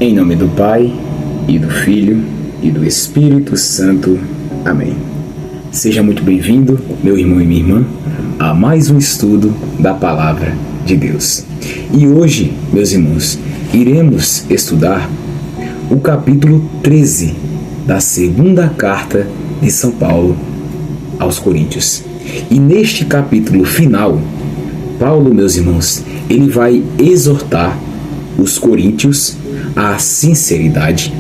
Em nome do Pai, e do Filho, e do Espírito Santo. Amém. Seja muito bem-vindo, meu irmão e minha irmã, a mais um estudo da Palavra de Deus. E hoje, meus irmãos, iremos estudar o capítulo 13 da segunda carta de São Paulo aos Coríntios. E neste capítulo final, Paulo, meus irmãos, ele vai exortar os coríntios à sinceridade,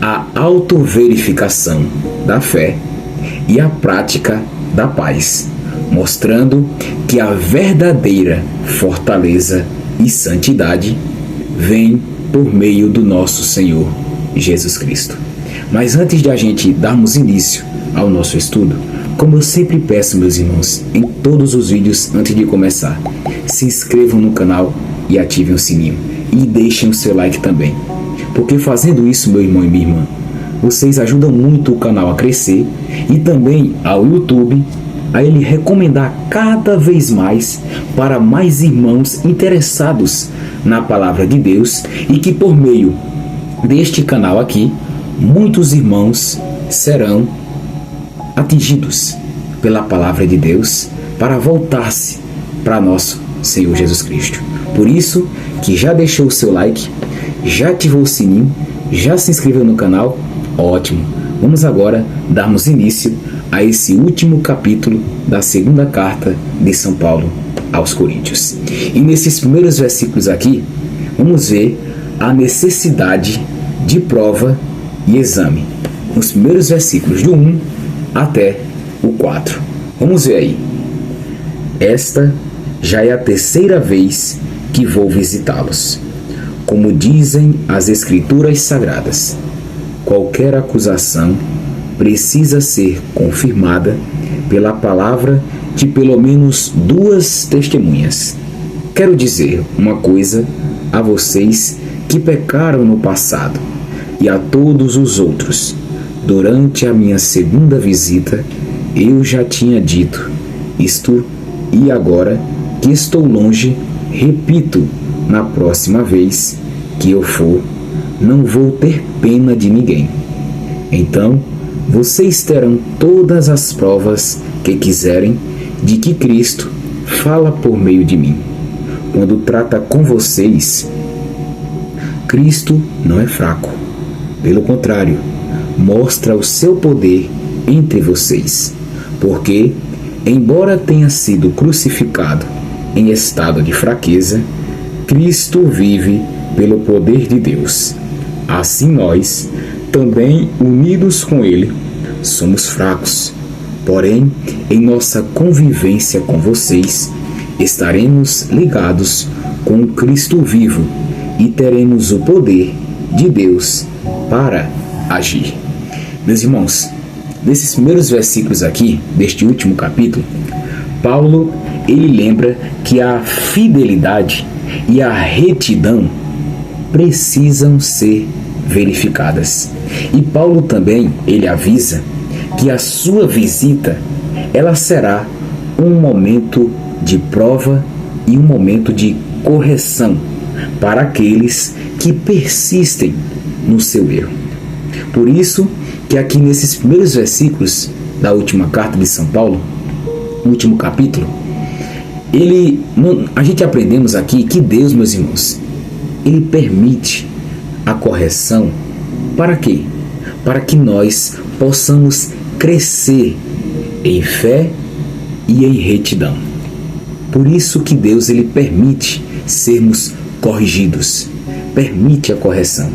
à autoverificação da fé e à prática da paz, mostrando que a verdadeira fortaleza e santidade vem por meio do nosso Senhor Jesus Cristo. Mas antes de a gente darmos início ao nosso estudo, como eu sempre peço, meus irmãos, em todos os vídeos antes de começar, se inscrevam no canal e ativem o sininho. E deixem o seu like também. Porque fazendo isso, meu irmão e minha irmã, vocês ajudam muito o canal a crescer e também ao YouTube a ele recomendar cada vez mais para mais irmãos interessados na Palavra de Deus e que por meio deste canal aqui, muitos irmãos serão atingidos pela Palavra de Deus para voltar-se para nosso Senhor Jesus Cristo. Por isso, que já deixou o seu like, já ativou o sininho, já se inscreveu no canal, ótimo. Vamos agora darmos início a esse último capítulo da segunda carta de São Paulo aos Coríntios. E nesses primeiros versículos aqui, vamos ver a necessidade de prova e exame. Nos primeiros versículos do 1 até o 4. Vamos ver aí. Esta já é a terceira vez que vou visitá-los. Como dizem as Escrituras Sagradas, qualquer acusação precisa ser confirmada pela palavra de pelo menos 2 testemunhas. Quero dizer uma coisa a vocês que pecaram no passado e a todos os outros. Durante a minha segunda visita, eu já tinha dito isto, e agora que estou longe, repito, na próxima vez que eu for, não vou ter pena de ninguém. Então, vocês terão todas as provas que quiserem de que Cristo fala por meio de mim. Quando trata com vocês, Cristo não é fraco. Pelo contrário, mostra o seu poder entre vocês, porque, embora tenha sido crucificado em estado de fraqueza, Cristo vive pelo poder de Deus. Assim nós, também unidos com Ele, somos fracos. Porém, em nossa convivência com vocês, estaremos ligados com Cristo vivo e teremos o poder de Deus para agir. Meus irmãos, nesses primeiros versículos aqui, deste último capítulo, Paulo, ele lembra que a fidelidade e a retidão precisam ser verificadas. E Paulo também, ele avisa que a sua visita, ela será um momento de prova e um momento de correção para aqueles que persistem no seu erro. Por isso que aqui nesses primeiros versículos da última carta de São Paulo, último capítulo, a gente aprendemos aqui que Deus, meus irmãos, Ele permite a correção para quê? Para que nós possamos crescer em fé e em retidão. Por isso que Deus, Ele permite sermos corrigidos, permite a correção.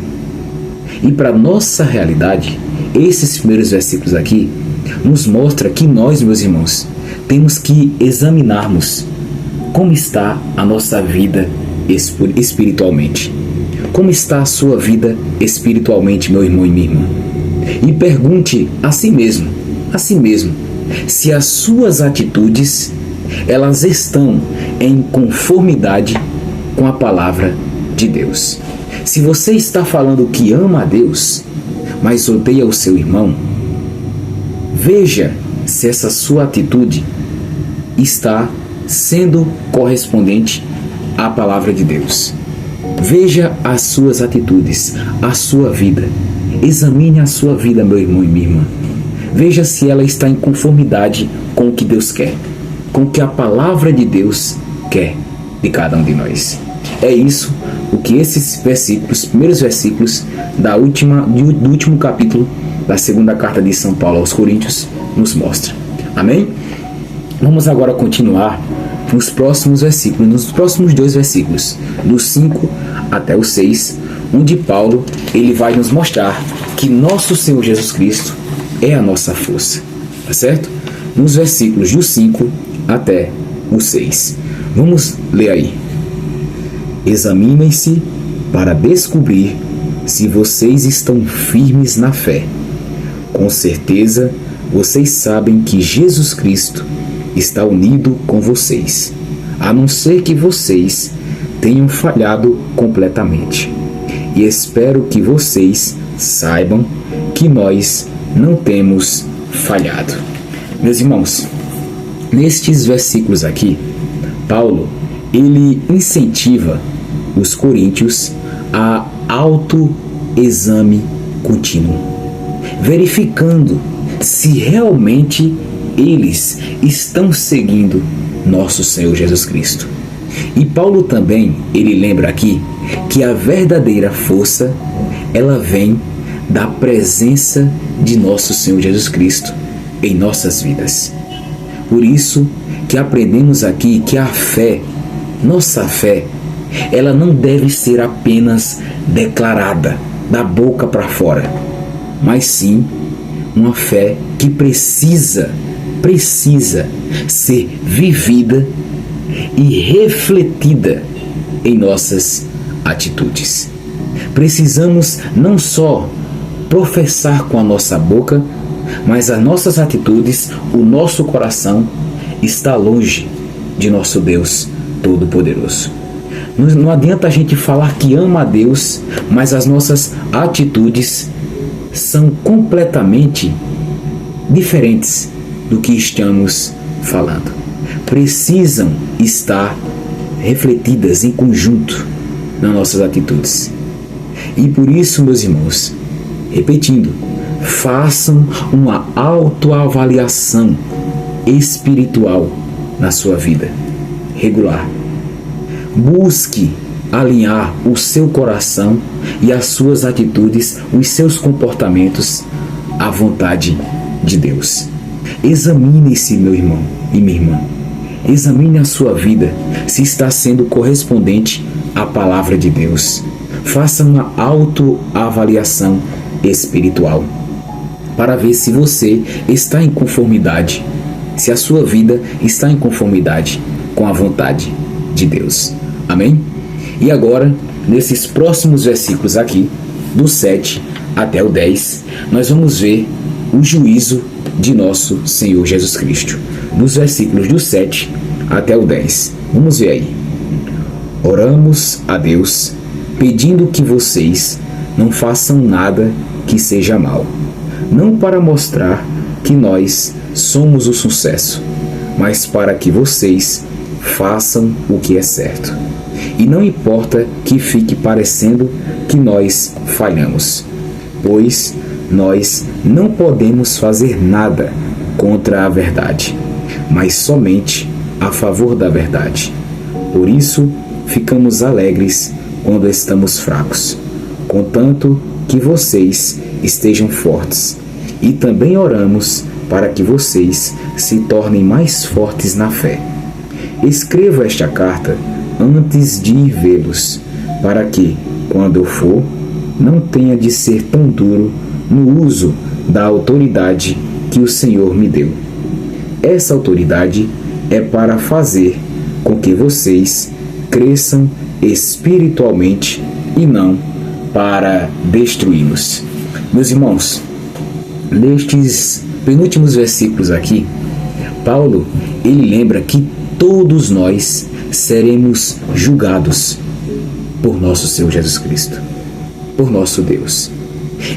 E para nossa realidade, esses primeiros versículos aqui nos mostra que nós, meus irmãos, temos que examinarmos como está a nossa vida espiritualmente. Como está a sua vida espiritualmente, meu irmão e minha irmã? E pergunte a si mesmo, se as suas atitudes, elas estão em conformidade com a palavra de Deus. Se você está falando que ama a Deus, mas odeia o seu irmão, veja se essa sua atitude está sendo correspondente à palavra de Deus. Veja as suas atitudes, a sua vida. Examine a sua vida, meu irmão e minha irmã. Veja se ela está em conformidade com o que Deus quer, com o que a palavra de Deus quer de cada um de nós. É isso o que esses versículos, primeiros versículos do último capítulo da segunda carta de São Paulo aos Coríntios nos mostra. Amém? Vamos agora continuar nos próximos versículos, nos próximos 2 versículos, do 5 até o 6, onde Paulo ele vai nos mostrar que nosso Senhor Jesus Cristo é a nossa força, tá certo? Nos versículos do 5 até o 6. Vamos ler aí. Examinem-se para descobrir se vocês estão firmes na fé. Com certeza, vocês sabem que Jesus Cristo está unido com vocês, a não ser que vocês tenham falhado completamente. E espero que vocês saibam que nós não temos falhado. Meus irmãos, nestes versículos aqui, Paulo, ele incentiva os coríntios a autoexame contínuo, verificando se realmente eles estão seguindo nosso Senhor Jesus Cristo. E Paulo também, ele lembra aqui que a verdadeira força, ela vem da presença de nosso Senhor Jesus Cristo em nossas vidas. Por isso que aprendemos aqui que a fé, nossa fé, ela não deve ser apenas declarada da boca para fora, mas sim uma fé que precisa ser vivida e refletida em nossas atitudes. Precisamos não só professar com a nossa boca, mas as nossas atitudes, o nosso coração está longe de nosso Deus Todo-Poderoso. Não adianta a gente falar que ama a Deus, mas as nossas atitudes são completamente diferentes do que estamos falando. Precisam estar refletidas em conjunto nas nossas atitudes. E por isso, meus irmãos, repetindo, façam uma autoavaliação espiritual na sua vida regular. Busque alinhar o seu coração e as suas atitudes, os seus comportamentos à vontade de Deus. Examine-se, meu irmão e minha irmã. Examine a sua vida, se está sendo correspondente à palavra de Deus. Faça uma autoavaliação espiritual para ver se você está em conformidade, se a sua vida está em conformidade com a vontade de Deus. Amém? E agora, nesses próximos versículos aqui, do 7 até o 10, nós vamos ver o juízo de nosso Senhor Jesus Cristo. Dos versículos do 7 até o 10. Vamos ver aí. Oramos a Deus, pedindo que vocês não façam nada que seja mal, não para mostrar que nós somos o sucesso, mas para que vocês façam o que é certo. E não importa que fique parecendo que nós falhamos, pois nós não podemos fazer nada contra a verdade, mas somente a favor da verdade. Por isso, ficamos alegres quando estamos fracos, contanto que vocês estejam fortes. E também oramos para que vocês se tornem mais fortes na fé. Escrevo esta carta antes de ir vê-los, para que, quando eu for, não tenha de ser tão duro no uso da autoridade que o Senhor me deu. Essa autoridade é para fazer com que vocês cresçam espiritualmente e não para destruí-los. Meus irmãos, nestes penúltimos versículos aqui, Paulo, ele lembra que todos nós seremos julgados por nosso Senhor Jesus Cristo, por nosso Deus.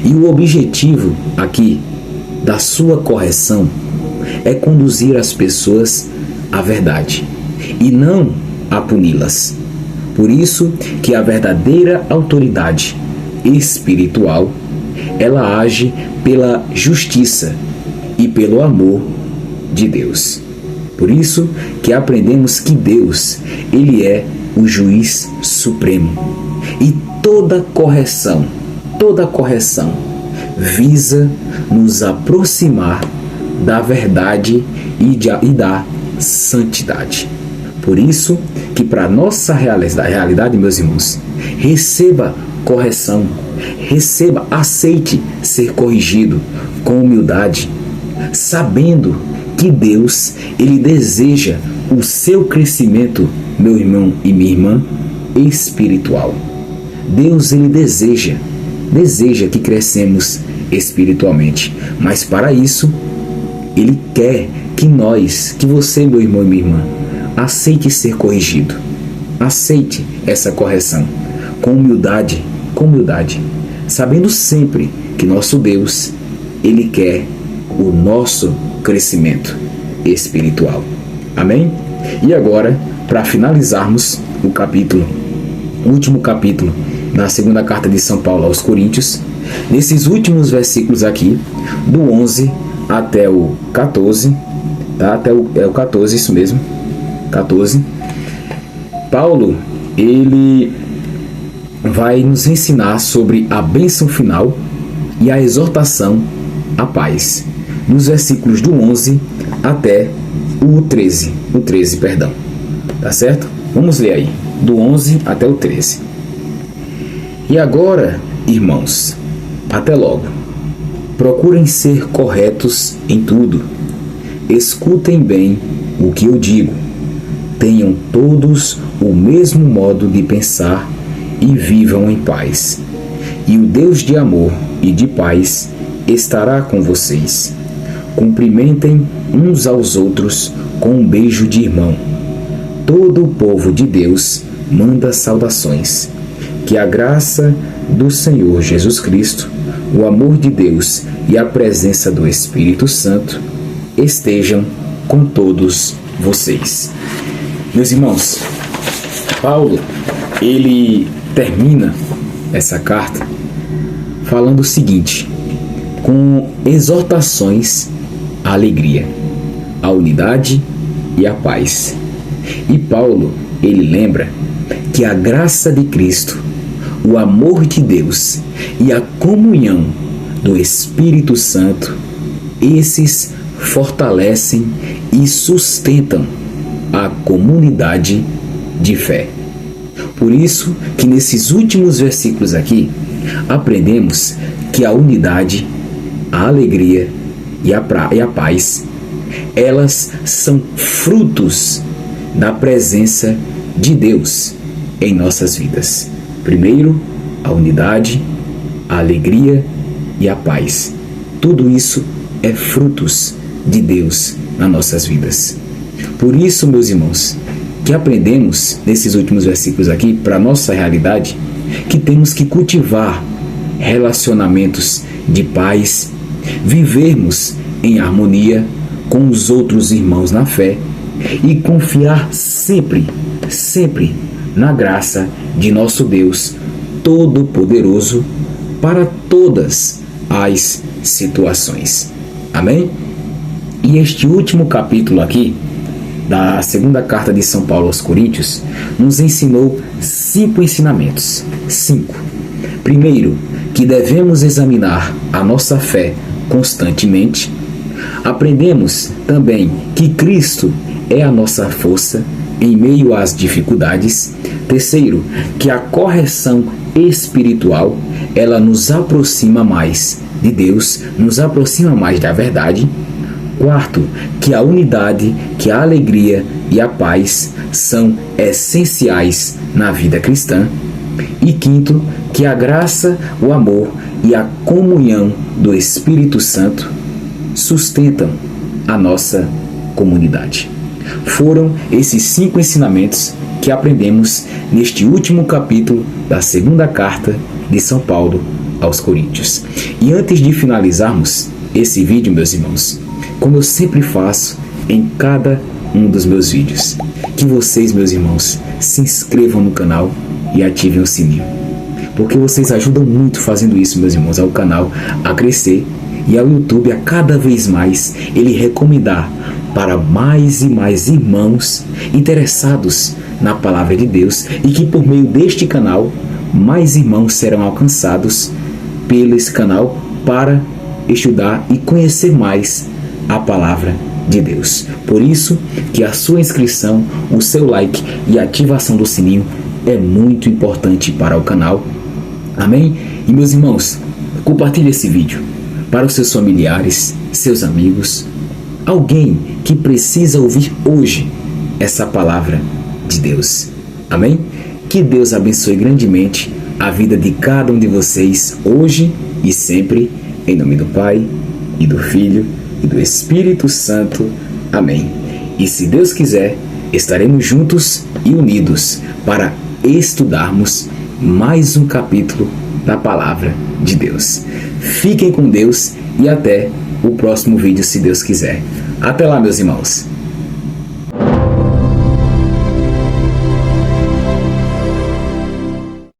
E o objetivo aqui da sua correção é conduzir as pessoas à verdade e não a puni-las. Por isso que a verdadeira autoridade espiritual, ela age pela justiça e pelo amor de Deus. Por isso que aprendemos que Deus, ele é o juiz supremo. E toda correção visa nos aproximar da verdade e da santidade. Por isso que para nossa realidade, meus irmãos, receba correção, aceite ser corrigido com humildade, sabendo que Deus, ele deseja o seu crescimento, meu irmão e minha irmã, espiritual. Deus, ele deseja que crescemos espiritualmente, mas para isso, ele quer que você, meu irmão e minha irmã, aceite ser corrigido, aceite essa correção com humildade, sabendo sempre que nosso Deus, ele quer o nosso crescimento espiritual. Amém? E agora, para finalizarmos o último capítulo na segunda carta de São Paulo aos Coríntios, nesses últimos versículos aqui, do 11 até o 14, tá? Até o 14, isso mesmo, 14, Paulo, ele vai nos ensinar sobre a bênção final e a exortação à paz, nos versículos do 11 até o 13, tá certo? Vamos ler aí, do 11 até o 13. E agora, irmãos, até logo. Procurem ser corretos em tudo. Escutem bem o que eu digo. Tenham todos o mesmo modo de pensar e vivam em paz. E o Deus de amor e de paz estará com vocês. Cumprimentem uns aos outros com um beijo de irmão. Todo o povo de Deus manda saudações. Que a graça do Senhor Jesus Cristo, o amor de Deus e a presença do Espírito Santo estejam com todos vocês. Meus irmãos, Paulo, ele termina essa carta falando o seguinte, com exortações à alegria, à unidade e à paz. E Paulo, ele lembra que a graça de Cristo, o amor de Deus e a comunhão do Espírito Santo, esses fortalecem e sustentam a comunidade de fé. Por isso que nesses últimos versículos aqui, aprendemos que a unidade, a alegria e a paz, elas são frutos da presença de Deus em nossas vidas. Primeiro, a unidade, a alegria e a paz. Tudo isso é frutos de Deus nas nossas vidas. Por isso, meus irmãos, que aprendemos nesses últimos versículos aqui, para a nossa realidade, que temos que cultivar relacionamentos de paz, vivermos em harmonia com os outros irmãos na fé e confiar sempre na graça de nosso Deus Todo-Poderoso para todas as situações. Amém? E este último capítulo aqui, da segunda carta de São Paulo aos Coríntios, nos ensinou 5 ensinamentos. 5. Primeiro, que devemos examinar a nossa fé constantemente. Aprendemos também que Cristo é a nossa força em meio às dificuldades. Terceiro, que a correção espiritual, ela nos aproxima mais de Deus, nos aproxima mais da verdade. Quarto, que a unidade, que a alegria e a paz são essenciais na vida cristã. E quinto, que a graça, o amor e a comunhão do Espírito Santo sustentam a nossa comunidade. Foram esses 5 ensinamentos que aprendemos neste último capítulo da segunda carta de São Paulo aos Coríntios. E antes de finalizarmos esse vídeo, meus irmãos, como eu sempre faço em cada um dos meus vídeos. Que vocês, meus irmãos, se inscrevam no canal e ativem o sininho, porque vocês ajudam muito fazendo isso, meus irmãos, ao canal a crescer e ao YouTube a cada vez mais ele recomendar para mais e mais irmãos interessados na palavra de Deus, e que por meio deste canal mais irmãos serão alcançados pelo esse canal para estudar e conhecer mais a palavra de Deus. Por isso que a sua inscrição, o seu like e a ativação do sininho é muito importante para o canal. Amém? E meus irmãos, compartilhe esse vídeo para os seus familiares, seus amigos, alguém que precisa ouvir hoje essa palavra de Deus. Amém? Que Deus abençoe grandemente a vida de cada um de vocês hoje e sempre, em nome do Pai, e do Filho, e do Espírito Santo. Amém. E se Deus quiser, estaremos juntos e unidos para estudarmos mais um capítulo da Palavra de Deus. Fiquem com Deus e até o próximo vídeo, se Deus quiser. Até lá, meus irmãos.